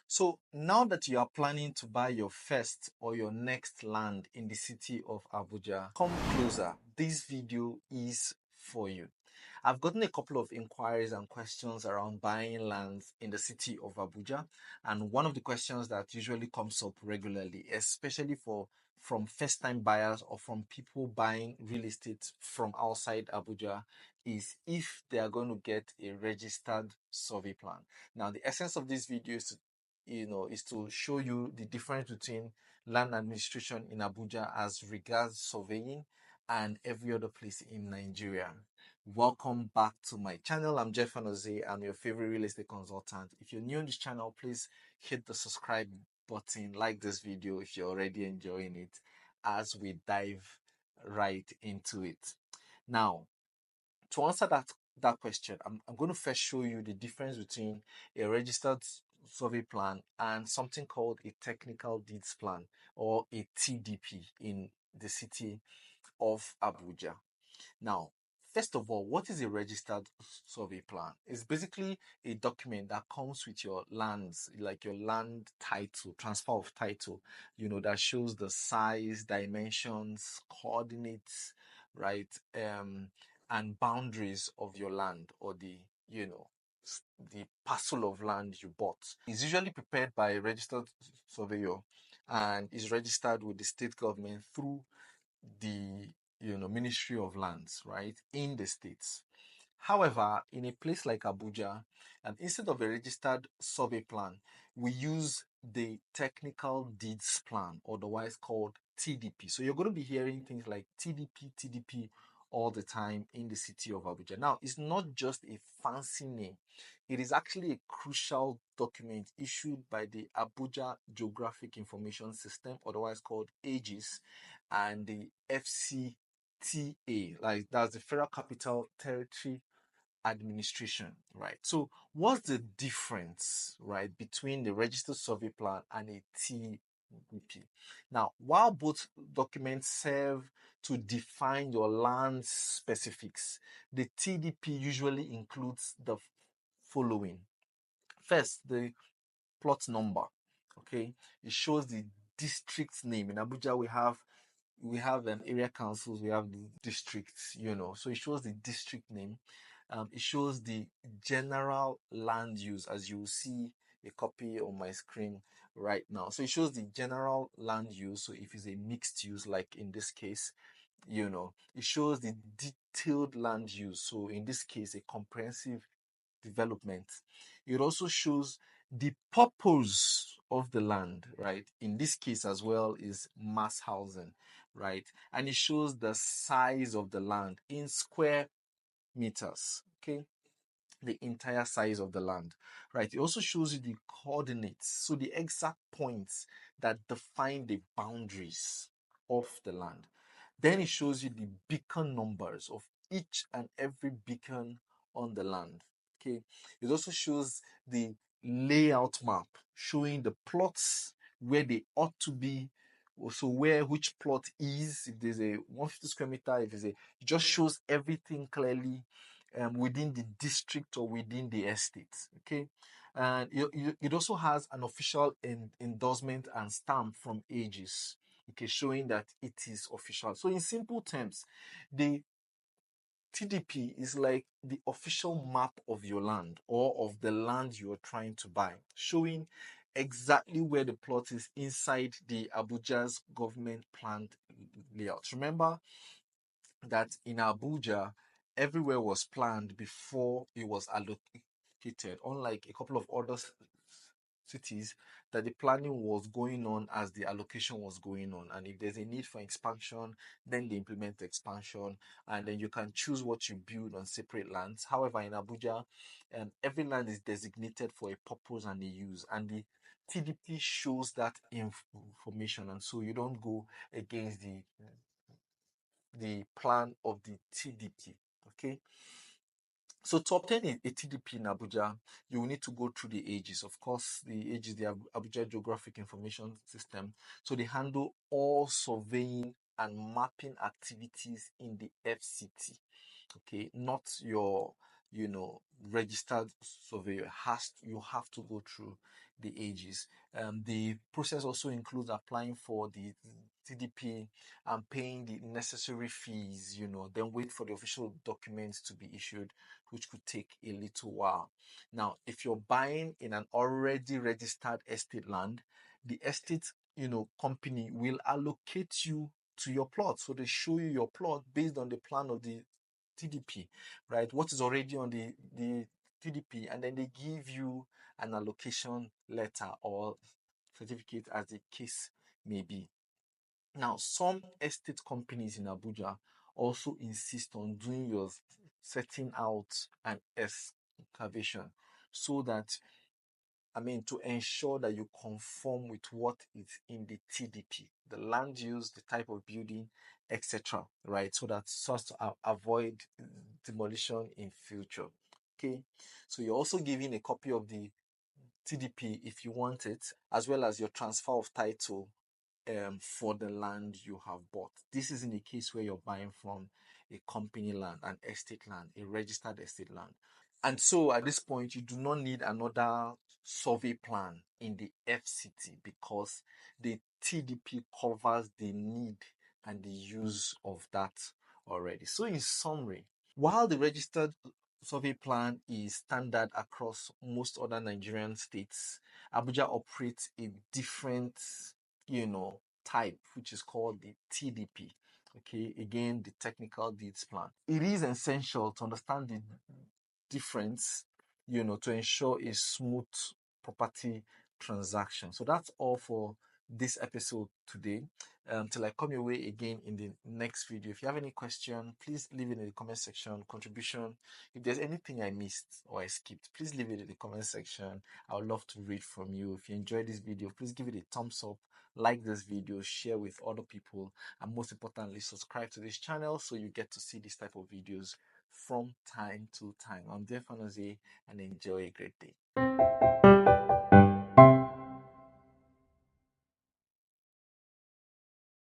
So now that you are planning to buy your first or your next land in the city of Abuja, come closer. This video is for you. I've gotten a couple of inquiries and questions around buying lands in the city of Abuja. And one of the questions that usually comes up regularly, especially from first-time buyers or from people buying real estate from outside Abuja, is if they are going to get a registered survey plan. Now, the essence of this video is to show you the difference between land administration in Abuja as regards surveying and every other place in Nigeria. Welcome back to my channel. I'm Anozie. I'm your favorite real estate consultant. If you're new on this channel, please hit the subscribe button, like this video if you're already enjoying it, as we dive right into it. Now, to answer that question, I'm going to first show you the difference between a registered survey plan and something called a technical deeds plan, or a TDP, in the city of Abuja. Now, first of all, what is a registered survey plan? It's basically a document that comes with your lands, like your land title, transfer of title, that shows the size, dimensions, coordinates, right? And boundaries of your land, or the parcel of land you bought. Is usually prepared by a registered surveyor and is registered with the state government through the Ministry of Lands, right, in the states. However, in a place like Abuja, and instead of a registered survey plan, we use the technical deeds plan, otherwise called TDP. So you're going to be hearing things like TDP all the time in the city of Abuja. Now, it's not just a fancy name. It is actually a crucial document issued by the Abuja Geographic Information System, otherwise called AGIS, and the FCTA, like that's the Federal Capital Territory Administration, right? So what's the difference, right, between the registered survey plan and a TDP? Now, while both documents serve to define your land specifics, the TDP usually includes the following. First, the plot number. Okay, it shows the district name. In Abuja, we have area councils, we have the districts, so it shows the district name. It shows the general land use, as you will see a copy on my screen right now. So it shows the general land use. So if it's a mixed use, like in this case, it shows the detailed land use. So in this case, a comprehensive development. It also shows the purpose of the land, right? In this case as well is mass housing, right? And it shows the size of the land in square meters, okay? The entire size of the land, right? It also shows you the coordinates, so the exact points that define the boundaries of the land. Then it shows you the beacon numbers of each and every beacon on the land. Okay. It also shows the layout map showing the plots where they ought to be. So where which plot is, if there's a 150 square meter, if there's a, it just shows everything clearly within the district or within the estate. Okay. And it also has an official endorsement and stamp from Aegis, okay, showing that it is official. So in simple terms, the TDP is like the official map of your land, or of the land you are trying to buy, showing exactly where the plot is inside the Abuja's government planned layout. Remember that in Abuja, everywhere was planned before it was allocated, unlike a couple of other cities that the planning was going on as the allocation was going on. And if there's a need for expansion, then they implement the expansion, and then you can choose what you build on separate lands. However, in Abuja, every land is designated for a purpose and a use, and the TDP shows that information, and so you don't go against the plan of the TDP. Okay. So to obtain a TDP in Abuja, you will need to go through the AGIS. Of course, the AGIS, the Abuja Geographic Information System. So they handle all surveying and mapping activities in the FCT. Okay, not your registered surveyor you have to go through the ages. The process also includes applying for the TDP and paying the necessary fees, then wait for the official documents to be issued, which could take a little while. Now, if you're buying in an already registered estate land, the estate, company will allocate you to your plot. So they show you your plot based on the plan of the TDP, right? What is already on the TDP, and then they give you an allocation letter or certificate as the case may be. Now, some estate companies in Abuja also insist on doing your setting out and excavation so that, to ensure that you conform with what is in the TDP, the land use, the type of building, etc. Right? So as to avoid demolition in future. Okay. So you're also giving a copy of the TDP if you want it, as well as your transfer of title for the land you have bought. This is in the case where you're buying from a company land, an estate land, a registered estate land. And so at this point, you do not need another survey plan in the FCT because the TDP covers the need and the use of that already. So in summary, while the registered survey plan is standard across most other Nigerian states, Abuja operates a different, type, which is called the TDP. Okay, again, the technical deeds plan. It is essential to understand the difference, to ensure a smooth property transaction. So that's all for this episode today. Till I come your way again in the next video. If you have any question, please leave it in the comment section. Contribution. If there's anything I missed or I skipped, please leave it in the comment section. I would love to read from you. If you enjoyed this video, please give it a thumbs up, like this video, share with other people, and most importantly, subscribe to this channel so you get to see this type of videos from time to time. I'm Anozie, and enjoy a great day.